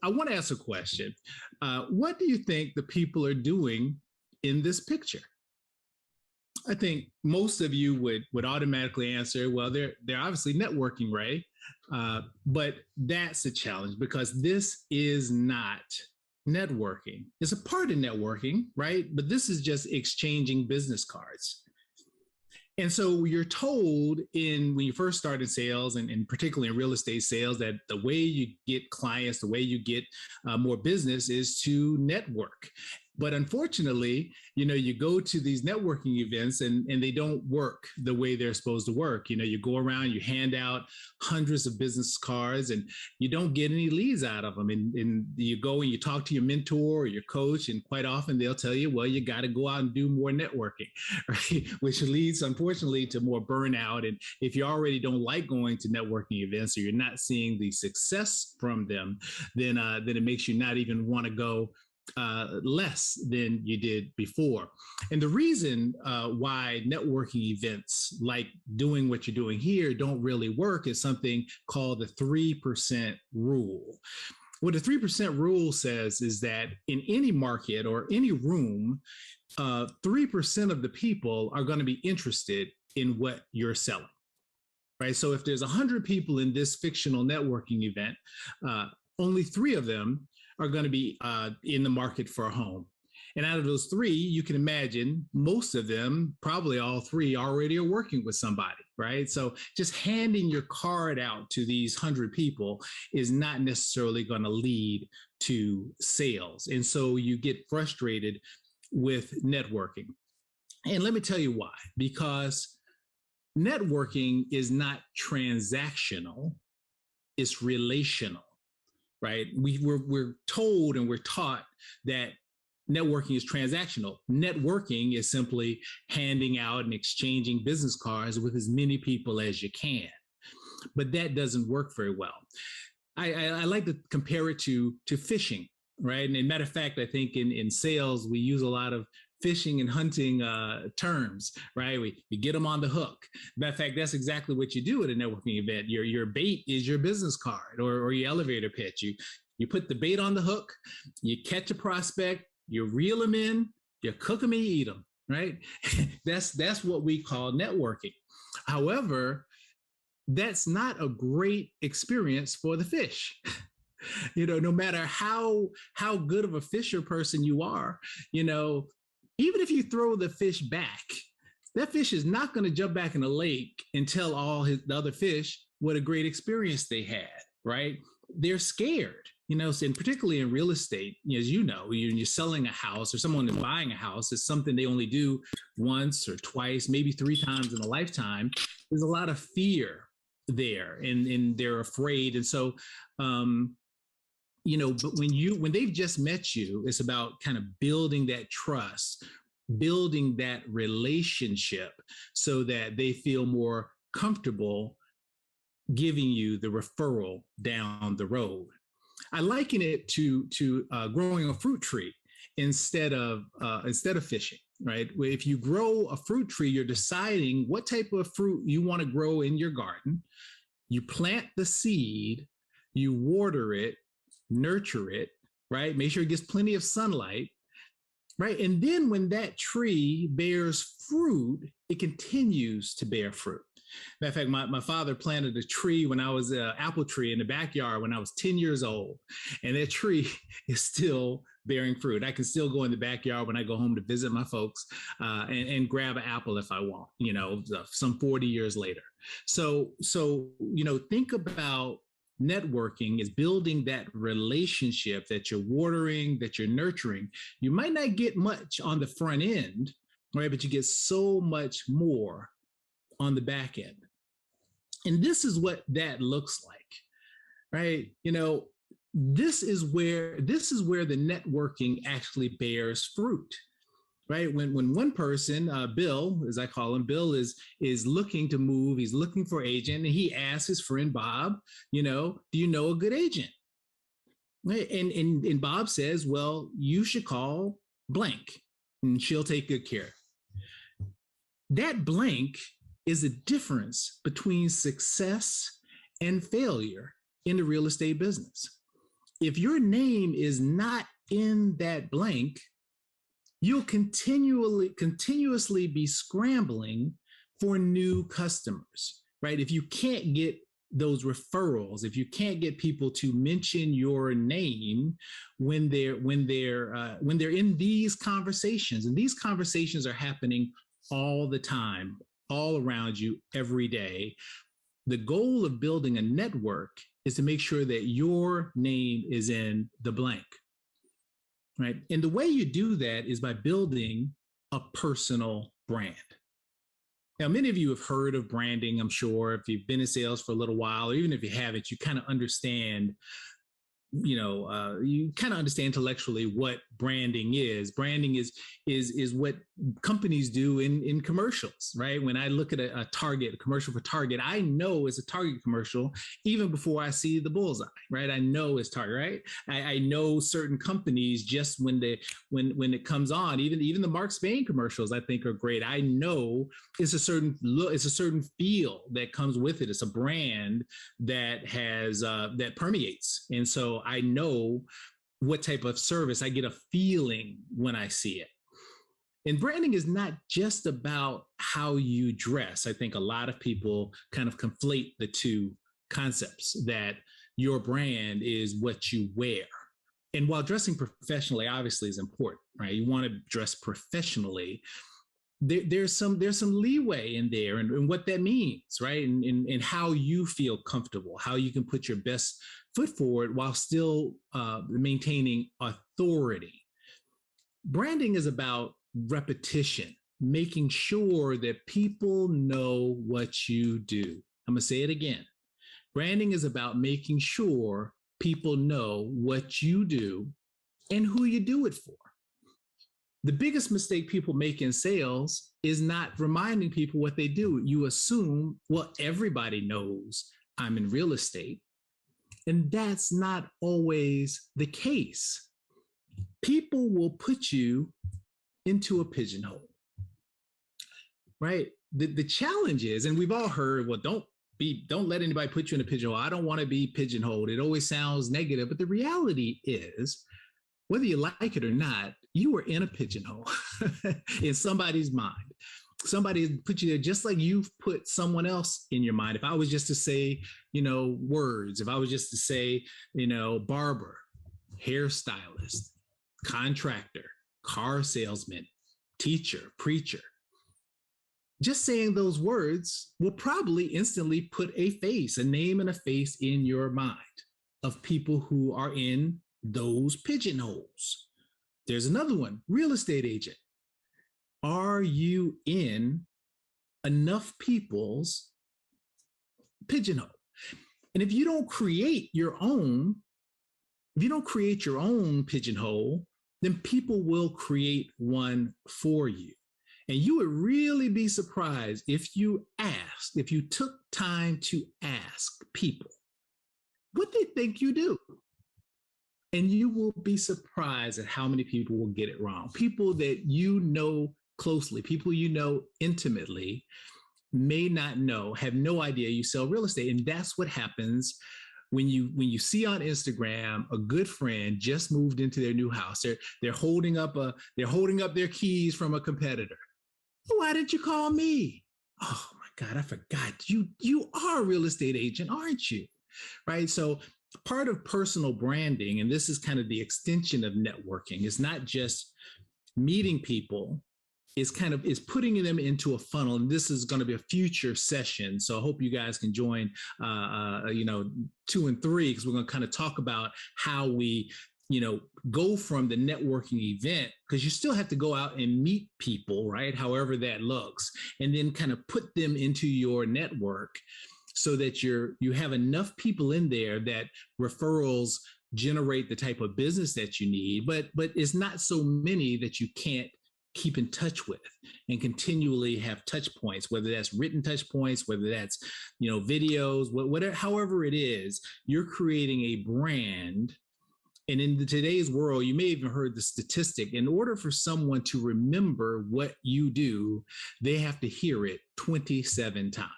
I want to ask a question. What do you think the people are doing in this picture? I think most of you would automatically answer, well, they're obviously networking, Ray. But that's a challenge because this is not networking. It's a part of networking, right? But this is just exchanging business cards. And so you're told when you first start in sales and particularly in real estate sales, that the way you get clients, the way you get more business is to network. But unfortunately, you go to these networking events and they don't work the way they're supposed to work. You go around, you hand out hundreds of business cards and you don't get any leads out of them. And you go and you talk to your mentor or your coach, and quite often they'll tell you, well, you got to go out and do more networking, right? Which leads, unfortunately, to more burnout. And if you already don't like going to networking events or you're not seeing the success from them, then it makes you not even want to go less than you did before. And the reason why networking events like doing what you're doing here don't really work is something called the 3% rule. What the 3% rule says is that in any market or any room, 3% of the people are going to be interested in what you're selling, right? So if there's 100 people in this fictional networking event, only 3 of them are going to be in the market for a home. And out of those 3, you can imagine most of them, probably all 3, already are working with somebody, right? So just handing your card out to these 100 people is not necessarily going to lead to sales. And so you get frustrated with networking. And let me tell you why. Because networking is not transactional, it's relational. Right? We're told and we're taught that networking is transactional. Networking is simply handing out and exchanging business cards with as many people as you can. But that doesn't work very well. I like to compare it to fishing, right? And as a matter of fact, I think in sales, we use a lot of fishing and hunting terms, right? We get them on the hook. Matter of fact, that's exactly what you do at a networking event. Your bait is your business card or your elevator pitch. You put the bait on the hook, you catch a prospect, you reel them in, you cook them and you eat them, right? That's what we call networking. However, that's not a great experience for the fish. No matter how good of a fisher person you are, even if you throw the fish back, that fish is not going to jump back in the lake and tell all the other fish what a great experience they had, right? They're scared, and particularly in real estate, as you're selling a house or someone is buying a house, it's something they only do once or twice, maybe 3 times in a lifetime. There's a lot of fear there and they're afraid. And so, but when they've just met you, it's about kind of building that trust, building that relationship so that they feel more comfortable giving you the referral down the road. I liken it to growing a fruit tree instead of fishing, right? If you grow a fruit tree, you're deciding what type of fruit you want to grow in your garden. You plant the seed, you water it, nurture it, right? Make sure it gets plenty of sunlight, right? And then when that tree bears fruit, it continues to bear fruit. Matter of fact, my father planted a tree when I was an apple tree in the backyard when I was 10 years old. And that tree is still bearing fruit. I can still go in the backyard when I go home to visit my folks and grab an apple if I want, some 40 years later. So think about networking is building that relationship that you're watering, that you're nurturing. You might not get much on the front end, right? But you get so much more on the back end. And this is what that looks like, right? This is where the networking actually bears fruit, right? When one person, Bill, as I call him, Bill is looking to move, he's looking for an agent, and he asks his friend Bob, do you know a good agent? Right? And Bob says, well, you should call blank, and she'll take good care. That blank is the difference between success and failure in the real estate business. If your name is not in that blank, you'll continuously be scrambling for new customers, right? If you can't get those referrals, if you can't get people to mention your name when they're in these conversations, and these conversations are happening all the time, all around you every day. The goal of building a network is to make sure that your name is in the blank, right? And the way you do that is by building a personal brand. Now, many of you have heard of branding, I'm sure. If you've been in sales for a little while, or even if you haven't, you kind of understand, you kind of understand intellectually what branding is. Branding is what companies do in commercials, right? When I look at a commercial for Target, I know it's a Target commercial even before I see the bullseye, right? I know it's Target, right? I know certain companies just when it comes on. Even the Mark Spain commercials, I think, are great. I know it's a certain look, it's a certain feel that comes with it. It's a brand that has that permeates, and so I know what type of service. I get a feeling when I see it. And branding is not just about how you dress. I think a lot of people kind of conflate the two concepts, that your brand is what you wear. And while dressing professionally obviously is important, right? You want to dress professionally. There's some leeway in there and what that means, right? And how you feel comfortable, how you can put your best foot forward while still maintaining authority. Branding is about repetition, making sure that people know what you do. I'm going to say it again. Branding is about making sure people know what you do and who you do it for. The biggest mistake people make in sales is not reminding people what they do. You assume, well, everybody knows I'm in real estate. And that's not always the case. People will put you into a pigeonhole, right? The challenge is, and we've all heard, well, don't let anybody put you in a pigeonhole. I don't want to be pigeonholed. It always sounds negative, but the reality is, whether you like it or not, you are in a pigeonhole in somebody's mind. Somebody put you there just like you've put someone else in your mind. If I was just to say, words, if I was just to say, barber, hairstylist, contractor, car salesman, teacher, preacher, just saying those words will probably instantly put a name and a face in your mind of people who are in those pigeonholes. There's another one, real estate agent. Are you in enough people's pigeonhole? And if you don't create your own pigeonhole, then people will create one for you. And you would really be surprised if you took time to ask people what they think you do. And you will be surprised at how many people will get it wrong. People that you know closely, people you know intimately, may not know, have no idea you sell real estate. And that's what happens when you see on Instagram a good friend just moved into their new house. They're holding up their keys from a competitor. Why didn't you call me? Oh my God, I forgot. You are a real estate agent, aren't you? Right? So part of personal branding, and this is kind of the extension of networking, is not just meeting people, is putting them into a funnel. And this is going to be a future session. So I hope you guys can join 2 and 3, because we're going to kind of talk about how we go from the networking event, because you still have to go out and meet people, right? However that looks, and then kind of put them into your network so that you have enough people in there that referrals generate the type of business that you need, but it's not so many that you can't keep in touch with and continually have touch points, whether that's written touch points, whether that's, videos, whatever, however it is, you're creating a brand. And in today's world, you may have even heard the statistic, in order for someone to remember what you do, they have to hear it 27 times.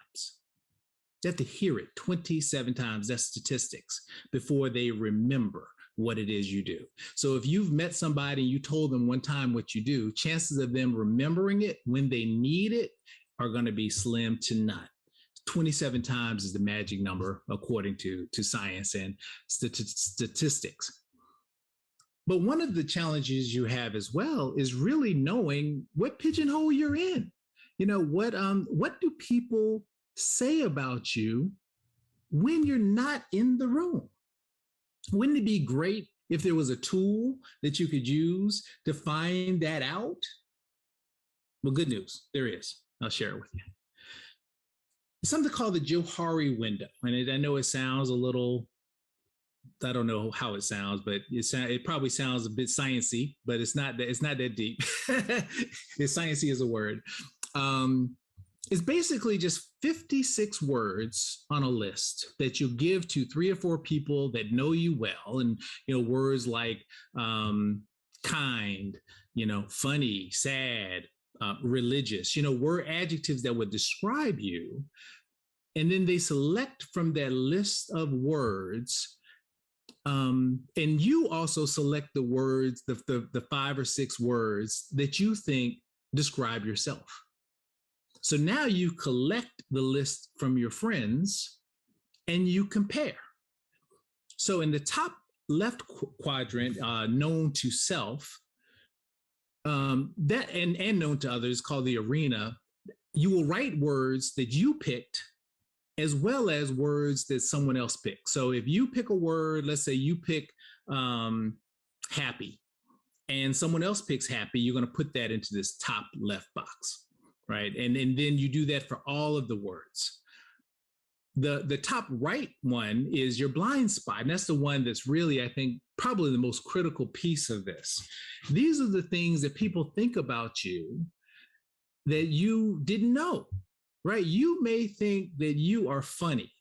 They have to hear it 27 times, that's statistics, before they remember what it is you do. So if you've met somebody and you told them one time what you do, chances of them remembering it when they need it are going to be slim to none. 27 times is the magic number according to science and statistics. But one of the challenges you have as well is really knowing what pigeonhole you're in. What do people say about you when you're not in the room? Wouldn't it be great if there was a tool that you could use to find that out? Well, good news, there is. I'll share it with you. It's something called the Johari Window. And I know it sounds a little, I don't know how it sounds, but it probably sounds a bit sciencey, but it's not that deep. It's sciencey as a word. It's basically just 56 words on a list that you give to 3 or 4 people that know you well. And, words like kind, funny, sad, religious, word adjectives that would describe you. And then they select from that list of words. And you also select the words, the 5 or 6 words that you think describe yourself. So now you collect the list from your friends and you compare. So in the top left quadrant, known to self, that and known to others, called the arena, you will write words that you picked as well as words that someone else picked. So if you pick a word, let's say you pick happy, and someone else picks happy, you're going to put that into this top left box. Right. And then you do that for all of the words. The top right one is your blind spot. And that's the one that's really, I think, probably the most critical piece of this. These are the things that people think about you that you didn't know, right? You may think that you are funny.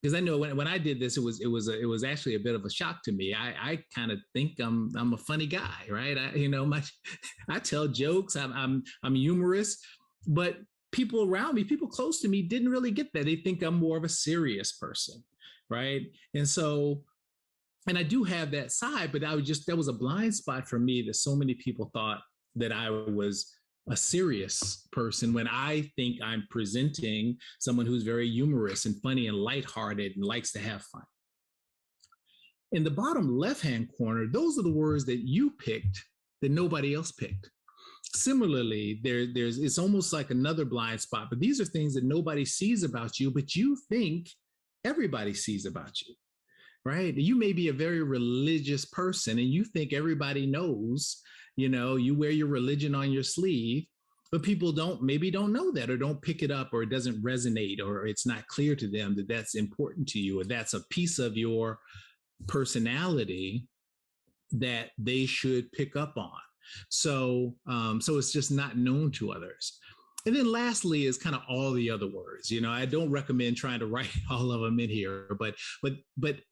Because I know when I did this, it was actually a bit of a shock to me. I kind of think I'm a funny guy, right? I tell jokes. I'm humorous. But people around me, people close to me, didn't really get that. They think I'm more of a serious person, right? And so, and I do have that side, but that was a blind spot for me that so many people thought that I was a serious person when I think I'm presenting someone who's very humorous and funny and lighthearted and likes to have fun. In the bottom left-hand corner, those are the words that you picked that nobody else picked. Similarly, it's almost like another blind spot, but these are things that nobody sees about you, but you think everybody sees about you, right? You may be a very religious person and you think everybody knows, you wear your religion on your sleeve, but people maybe don't know that or don't pick it up or it doesn't resonate or it's not clear to them that that's important to you or that's a piece of your personality that they should pick up on. So it's just not known to others. And then lastly is kind of all the other words. I don't recommend trying to write all of them in here, but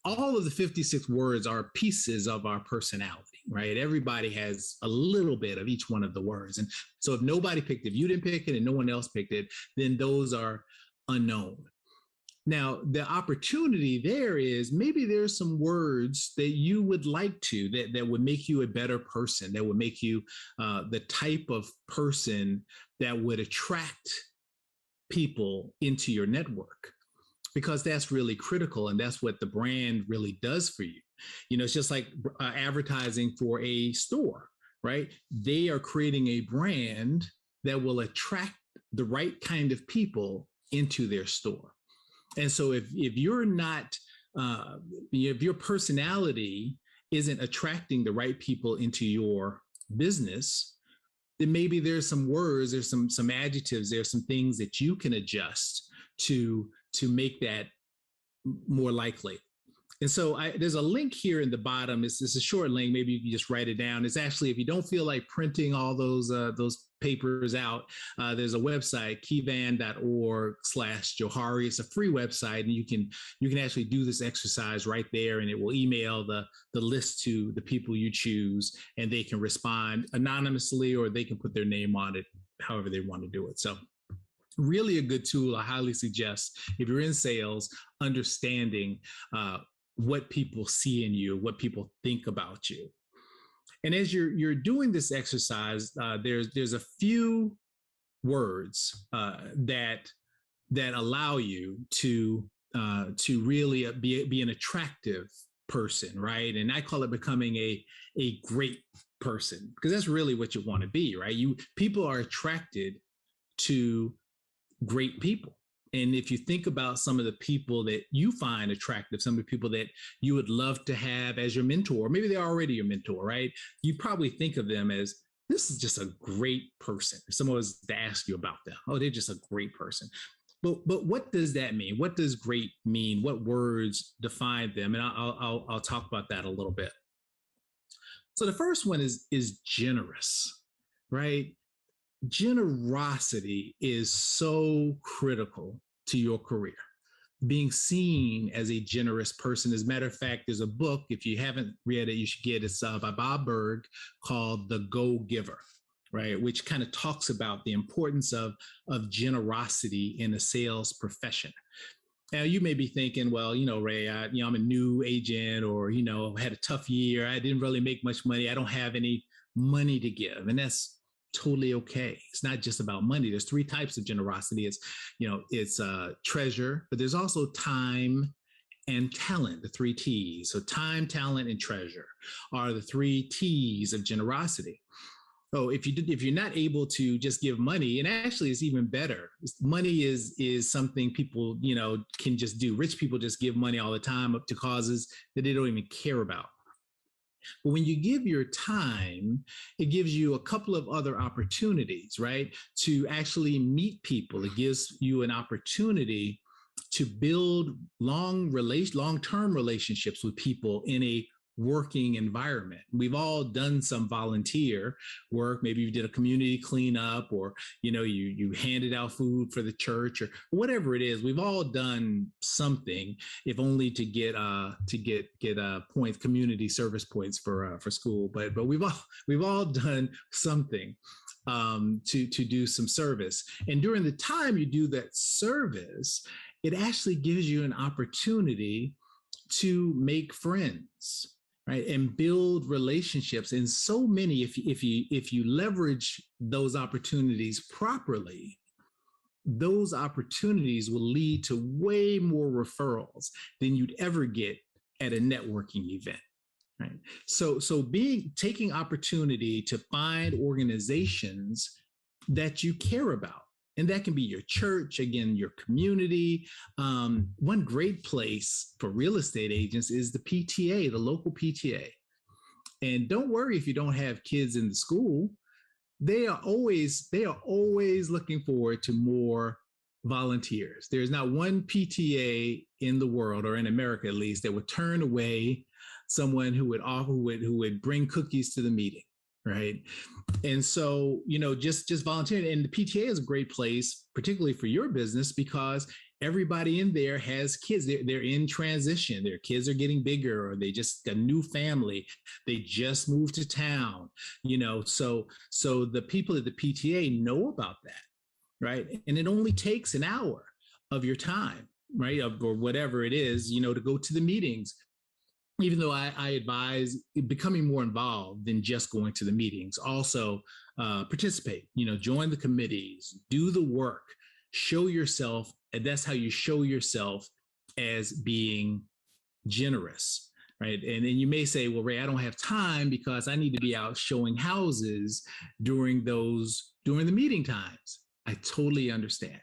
all of the 56 words are pieces of our personality, right? Everybody has a little bit of each one of the words. And so if you didn't pick it and no one else picked it, then those are unknown. Now, the opportunity there is maybe there's some words that you would like that would make you a better person, that would make you the type of person that would attract people into your network, because that's really critical. And that's what the brand really does for you. It's just like advertising for a store, right? They are creating a brand that will attract the right kind of people into their store. And so if you're not, if your personality isn't attracting the right people into your business, then maybe there's some words, there's some adjectives, there's some things that you can adjust to make that more likely. And so there's a link here in the bottom. It's a short link. Maybe you can just write it down. It's actually, if you don't feel like printing all those papers out, there's a website, keyvan.org/Johari. It's a free website, and you can actually do this exercise right there, and it will email the list to the people you choose, and they can respond anonymously or they can put their name on it, however they want to do it. So really a good tool. I highly suggest, if you're in sales, understanding what people see in you, what people think about you. And as you're doing this exercise, there's a few words that allow you to really be an attractive person, right? And I call it becoming a great person, because that's really what you want to be, right? People are attracted to great people. And if you think about some of the people that you find attractive, some of the people that you would love to have as your mentor, maybe they're already your mentor, right? You probably think of them as, this is just a great person. If someone was to ask you about them, oh, they're just a great person. But what does that mean? What does great mean? What words define them? And I'll talk about that a little bit. So the first one is generous, right? Generosity is so critical to your career. Being seen as a generous person. As a matter of fact, there's a book, if you haven't read it, you should get it. It's by Bob Berg, called The Go-Giver, right? Which kind of talks about the importance of generosity in a sales profession. Now, you may be thinking, well, Ray, I'm a new agent, or, had a tough year. I didn't really make much money. I don't have any money to give. And that's totally okay. It's not just about money. There's three types of generosity. It's treasure, but there's also time and talent, the three T's. So time, talent, and treasure are the three T's of generosity. So if you're not able to just give money, and actually it's even better. Money is something people, can just do. Rich people just give money all the time up to causes that they don't even care about. But when you give your time, it gives you a couple of other opportunities, right? To actually meet people. It gives you an opportunity to build long-term relationships with people in a working environment. We've all done some volunteer work. Maybe you did a community cleanup, or you handed out food for the church, or whatever it is. We've all done something, if only to get points, community service points for school. But we've all done something to do some service. And during the time you do that service, it actually gives you an opportunity to make friends, right? And build relationships. And so many, if you leverage those opportunities properly, those opportunities will lead to way more referrals than you'd ever get at a networking event. Right. So taking opportunity to find organizations that you care about. And that can be your church, again, your community. One great place for real estate agents is the PTA, the local PTA. And don't worry if you don't have kids in the school. They are always looking forward to more volunteers. There's not one PTA in the world, or in America at least, that would turn away someone who would bring cookies to the meeting. Right. And so, just volunteering. And the PTA is a great place, particularly for your business, because everybody in there has kids. They're in transition. Their kids are getting bigger, or they just got a new family. They just moved to town, so the people at the PTA know about that. Right. And it only takes an hour of your time, right, or whatever it is, to go to the meetings. Even though I advise becoming more involved than just going to the meetings, also participate, join the committees, do the work, show yourself. And that's how you show yourself as being generous, right? And then you may say, well, Ray, I don't have time because I need to be out showing houses during the meeting times. I totally understand.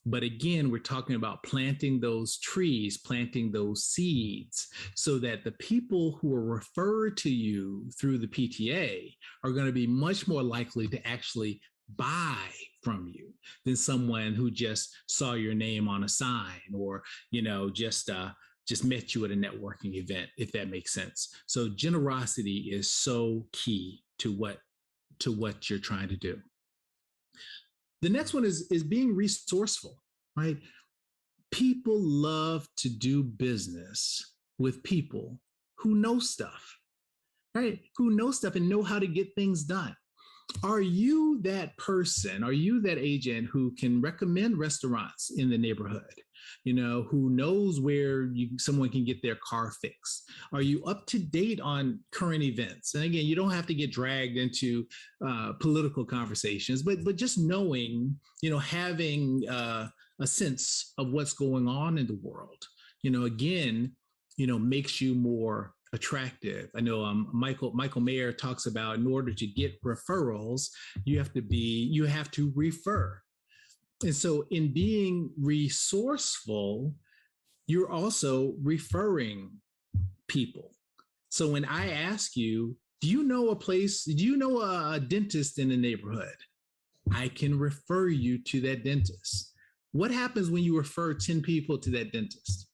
But again, we're talking about planting those trees, planting those seeds, so that the people who are referred to you through the PTA are going to be much more likely to actually buy from you than someone who just saw your name on a sign, or, just met you at a networking event, if that makes sense. So generosity is so key to what you're trying to do. The next one is being resourceful, right? People love to do business with people who know stuff, right? Who know stuff and know how to get things done. Are you that person? Are you that agent who can recommend restaurants in the neighborhood? who knows where someone can get their car fixed? Are you up to date on current events? And again, you don't have to get dragged into political conversations, but just knowing, having a sense of what's going on in the world, again, makes you more attractive. I know Michael Mayer talks about, in order to get referrals, you have to refer. And so in being resourceful, you're also referring people. So when I ask you, do you know a dentist in the neighborhood? I can refer you to that dentist. What happens when you refer 10 people to that dentist?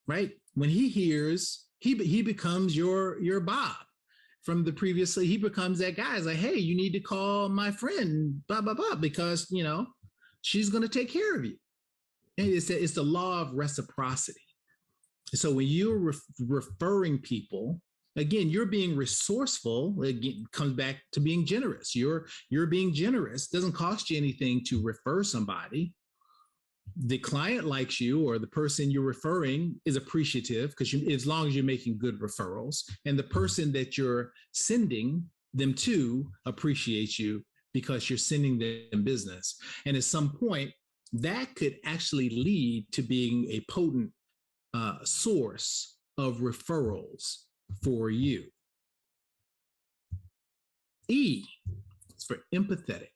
Right? When he hears, he becomes your Bob from the previous. He becomes that guy. It's like, hey, you need to call my friend, blah, blah, blah, because, she's going to take care of you. And it's the law of reciprocity. So when you're referring people, again, you're being resourceful. It comes back to being generous. You're being generous. It doesn't cost you anything to refer somebody. The client likes you, or the person you're referring is appreciative, because as long as you're making good referrals, and the person that you're sending them to appreciates you because you're sending them business. And at some point, that could actually lead to being a potent source of referrals for you. E is for empathetic.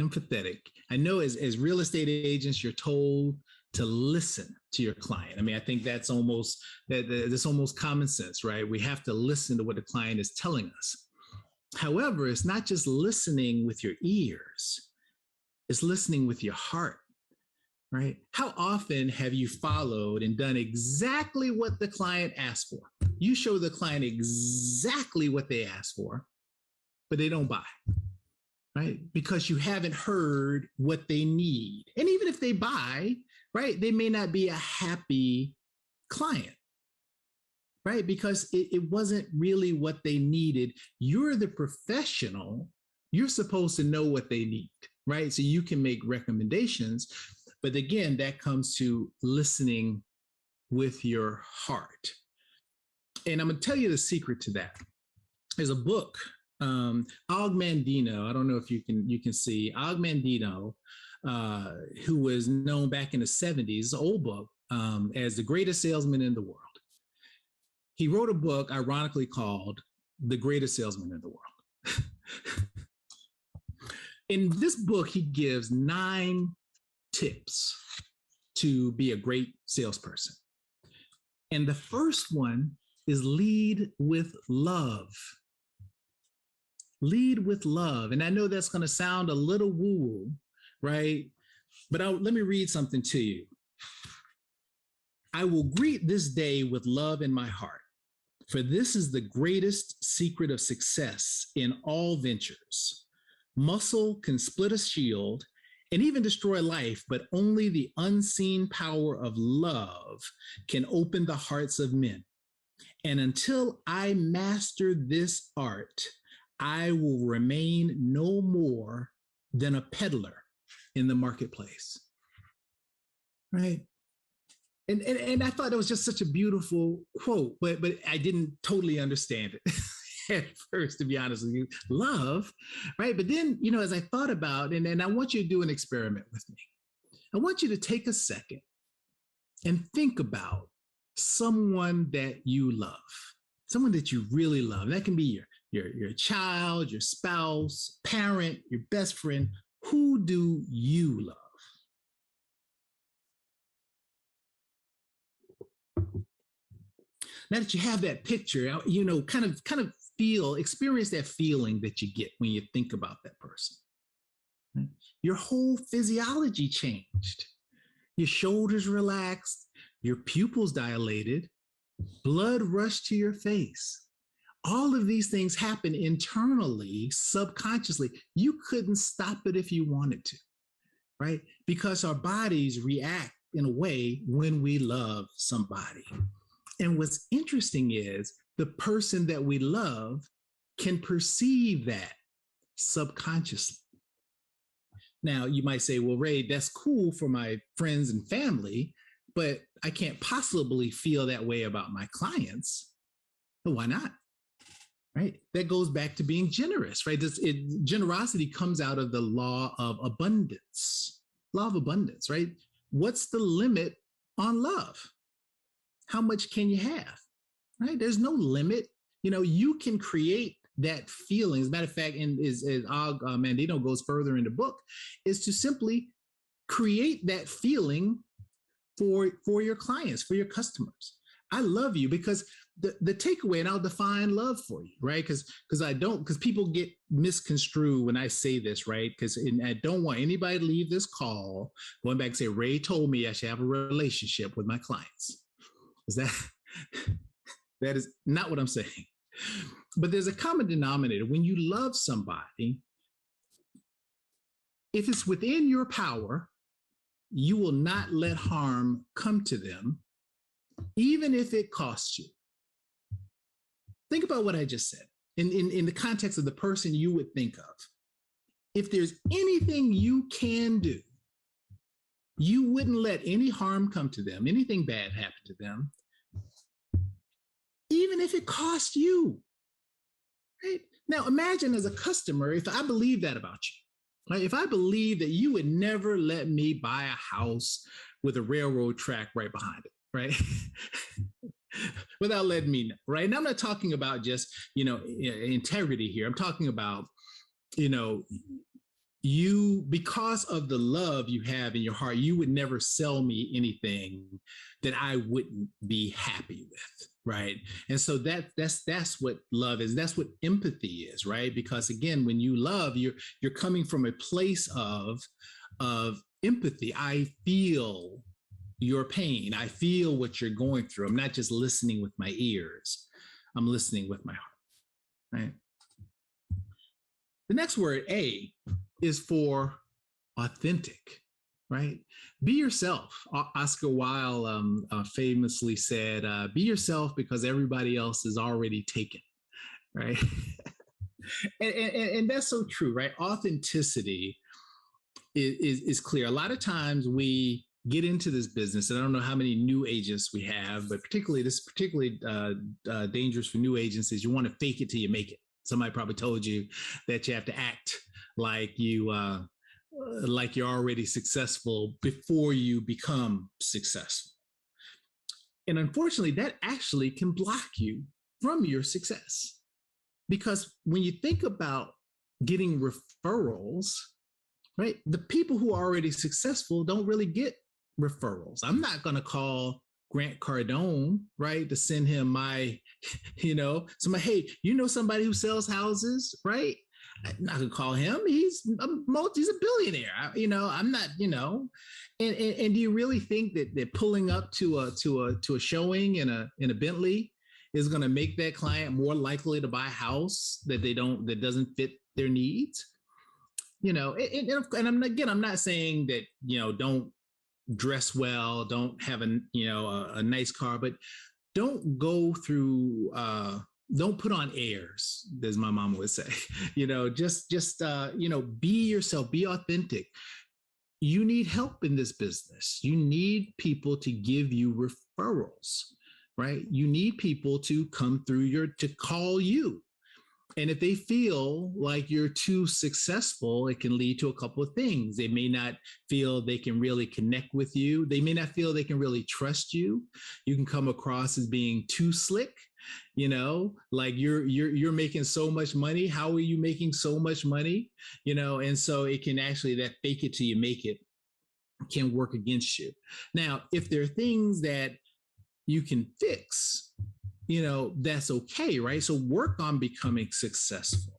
Empathetic. I know as real estate agents, you're told to listen to your client. I mean, I think that's almost common sense, right? We have to listen to what the client is telling us. However, it's not just listening with your ears, it's listening with your heart, right? How often have you followed and done exactly what the client asked for? You show the client exactly what they asked for, but they don't buy. Right? Because you haven't heard what they need. And even if they buy, right, they may not be a happy client, right? Because it wasn't really what they needed. You're the professional. You're supposed to know what they need, right? So you can make recommendations. But again, that comes to listening with your heart. And I'm going to tell you the secret to that. There's a book, Og Mandino. I don't know if you can see Og Mandino, who was known back in the 70s, old book, as the greatest salesman in the world. He wrote a book, ironically called The Greatest Salesman in the World. In this book, he gives 9 tips to be a great salesperson. And the first one is lead with love. Lead with love. And I know that's going to sound a little woo-woo, right? But let me read something to you. I will greet this day with love in my heart, for this is the greatest secret of success in all ventures. Muscle can split a shield and even destroy life, but only the unseen power of love can open the hearts of men. And until I master this art, I will remain no more than a peddler in the marketplace. Right? And I thought that was just such a beautiful quote, but I didn't totally understand it at first, to be honest with you. Love, right? But then, as I thought about, and I want you to do an experiment with me. I want you to take a second and think about someone that you love, someone that you really love. That can be your child, your spouse, parent, your best friend. Who do you love? Now that you have that picture, kind of experience that feeling that you get when you think about that person. Right? Your whole physiology changed. Your shoulders relaxed, your pupils dilated, blood rushed to your face. All of these things happen internally, subconsciously. You couldn't stop it if you wanted to, right? Because our bodies react in a way when we love somebody. And what's interesting is the person that we love can perceive that subconsciously. Now, you might say, well, Ray, that's cool for my friends and family, but I can't possibly feel that way about my clients. So why not? Right? That goes back to being generous, right? Generosity comes out of the law of abundance. Law of abundance, right? What's the limit on love? How much can you have? Right? There's no limit. You can create that feeling. As a matter of fact, and as Og Mandino goes further in the book, is to simply create that feeling for your clients, for your customers. I love you, because the takeaway, and I'll define love for you, right? Because people get misconstrued when I say this, right? Because I don't want anybody to leave this call going back and say, Ray told me I should have a relationship with my clients. That is not what I'm saying. But there's a common denominator. When you love somebody, if it's within your power, you will not let harm come to them, even if it costs you. Think about what I just said in the context of the person you would think of. If there's anything you can do, you wouldn't let any harm come to them, anything bad happen to them, even if it costs you. Right? Now, imagine as a customer, if I believe that about you, right? If I believe that you would never let me buy a house with a railroad track right behind it, right? Without letting me know, right? And I'm not talking about just, integrity here. I'm talking about, you, because of the love you have in your heart, you would never sell me anything that I wouldn't be happy with, right? And so that's what love is. That's what empathy is, right? Because again, when you love, you're coming from a place of empathy. I feel your pain. I feel what you're going through. I'm not just listening with my ears. I'm listening with my heart, right? The next word, A, is for authentic, right? Be yourself. Oscar Wilde famously said, be yourself because everybody else is already taken, right? and that's so true, right? Authenticity is clear. A lot of times we get into this business, and I don't know how many new agents we have, but this is particularly dangerous for new agents, is you want to fake it till you make it. Somebody probably told you that you have to act like you're already successful before you become successful. And unfortunately, that actually can block you from your success. Because when you think about getting referrals, right, the people who are already successful don't really get referrals. I'm not going to call Grant Cardone, right, to send him my, somebody, hey, somebody who sells houses, right? I'm not gonna call him. He's a billionaire. I'm not. And do you really think that they're pulling up to a showing in a Bentley is going to make that client more likely to buy a house that doesn't fit their needs? And I'm not saying that don't dress well, don't have a nice car, but don't go through. Don't put on airs, as my mom would say. Just be yourself, be authentic. You need help in this business. You need people to give you referrals, right? You need people to come through to call you. And if they feel like you're too successful, it can lead to a couple of things. They may not feel they can really connect with you. They may not feel they can really trust you. You can come across as being too slick, like you're making so much money. How are you making so much money? And so it can actually, that fake it till you make it can work against you. Now, if there are things that you can fix, that's okay, right? So work on becoming successful.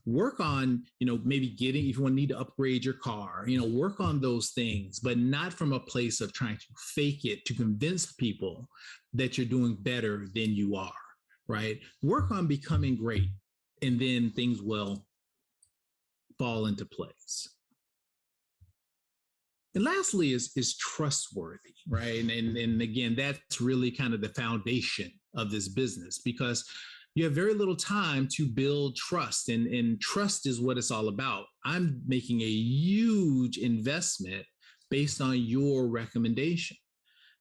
Work on, maybe if you need to upgrade your car, work on those things, but not from a place of trying to fake it to convince people that you're doing better than you are, right? Work on becoming great, and then things will fall into place. And lastly is trustworthy, right? And again, that's really kind of the foundation of this business, because you have very little time to build trust. And trust is what it's all about. I'm making a huge investment based on your recommendation.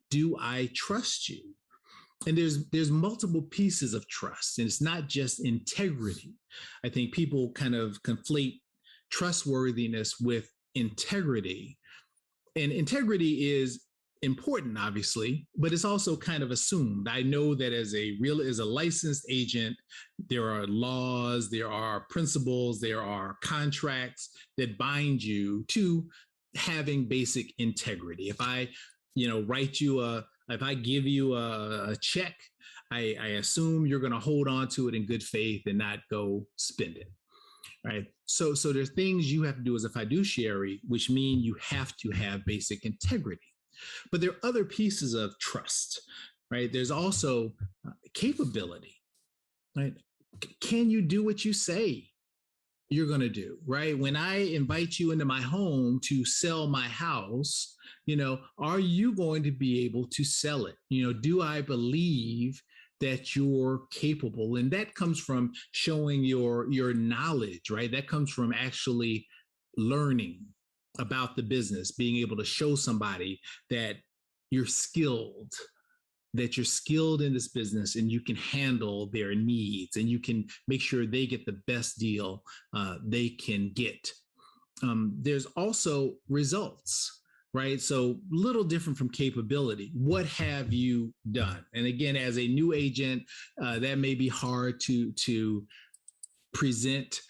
Do I trust you? And there's multiple pieces of trust, and it's not just integrity. I think people kind of conflate trustworthiness with integrity. And integrity is important, obviously, but it's also kind of assumed. I know that as a licensed agent, there are laws, there are principles, there are contracts that bind you to having basic integrity. If I, if I give you a check, I assume you're going to hold on to it in good faith and not go spend it. Right. So there's things you have to do as a fiduciary, which mean you have to have basic integrity. But there are other pieces of trust, right? There's also capability, right? Can you do what you say you're going to do, right? When I invite you into my home to sell my house, are you going to be able to sell it? Do I believe that you're capable? And that comes from showing your knowledge, right? That comes from actually learning about the business, being able to show somebody that you're skilled, in this business, and you can handle their needs, and you can make sure they get the best deal they can get. There's also results, right? So little different from capability. What have you done? And again, as a new agent, that may be hard to present,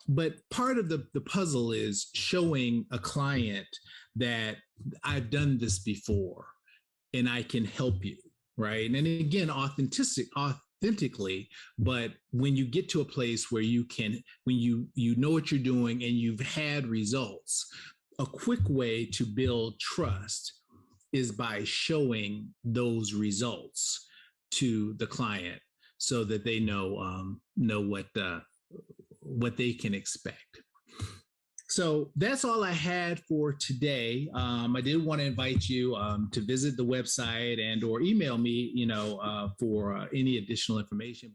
but part of the puzzle is showing a client that I've done this before and I can help you, right? And again, authentically, but when you get to a place where when you know what you're doing and you've had results, a quick way to build trust is by showing those results to the client so that they know what they can expect. So that's all I had for today. I did want to invite you to visit the website and or email me, for any additional information.